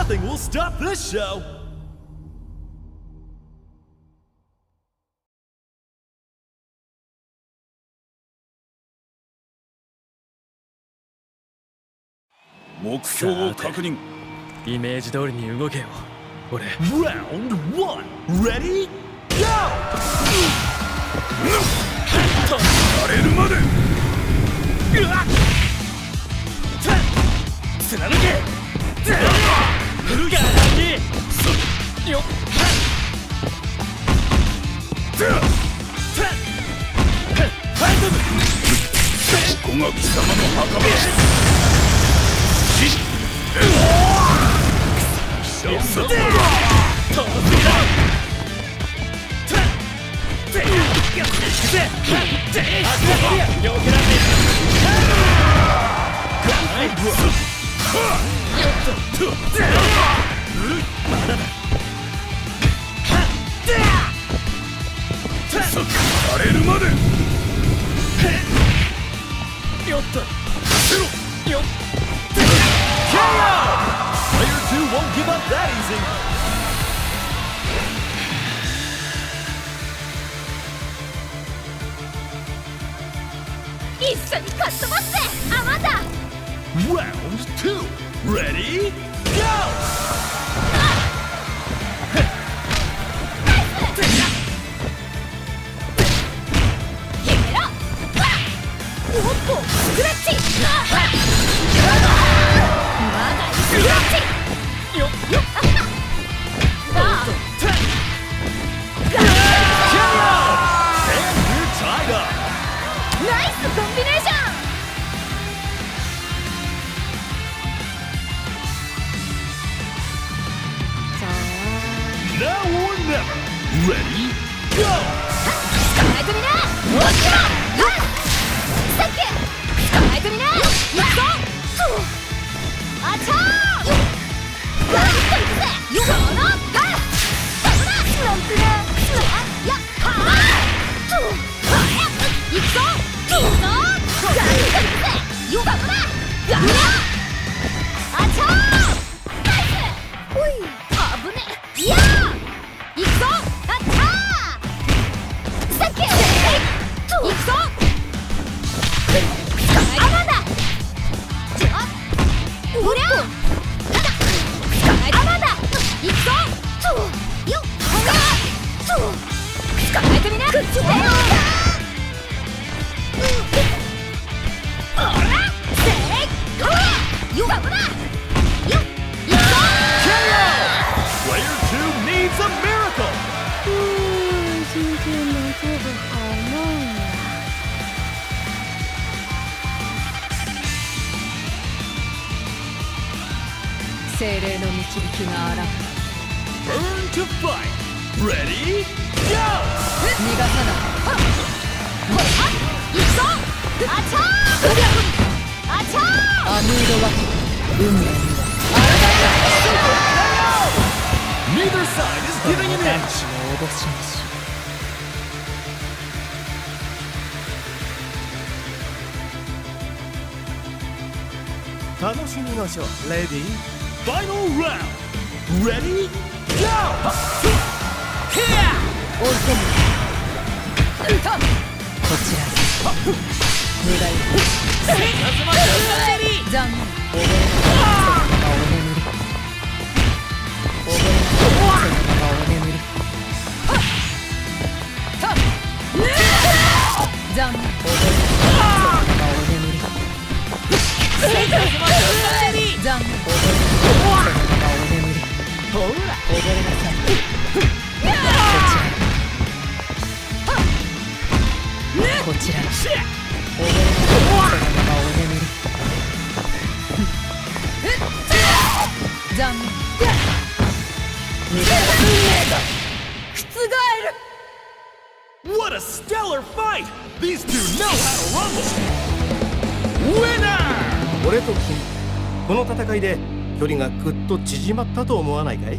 Nothing will stop this show. 目標を確認。イメージ通りに動けよ。俺。Round 1 Ready Go! やれるまで。貫け。ガラキ。よっ。ここが貴様の墓場。やれるまで。よっと。よっ。Player 2 won't give up that easy. 一緒にかっ飛ばすぜアマンダ。 Round 2 Ready Go! おっとスクラッチ。まだスクラッチ。よっよっ。ナイスコンビネーション。Now or never. Ready Go! 捕まえてみな。もちろん。サンキュー。捕まえてみな。行くぞ。あちゃー。ガッといくぜ。このパン。なんてね。やっはー。行くぞ。行くぞ。ガッといくぜ。よかったな。ガッ。あちゃー。ナイス。ほい。危ね。いやー。行くぞ。あったー。サンキュー。行くぞ。アマンダ。じゃあ。おりゃ。アマンダ。行くぞ。よっ。捕まえてみな。くっついてよ。ほら。せい。よかったな。よっ。行くぞ。Player 2 needs a miracle. 今天能做个好梦啊。精霊の導きが現れ Burn to fight. Ready Go! 逃がさない。行くぞ。あちゃー。あちゃー。アムードワ運命には Neither side is giving an 男 inch. 子の脅し飯。楽しみましょう。Ready Final round. Ready Go! 追い込む。こちらへ。願い残念。溺れなお眠り。溺れなお眠り。残念。溺れなお眠り。残念。溺れなお眠り。ほら。溺れなさい。こちらへ。溺れなお眠り。残念。What a stellar fight! These two know how to rumble! Winner! 俺と君、この戦いで距離がぐっと縮まったと思わないかい？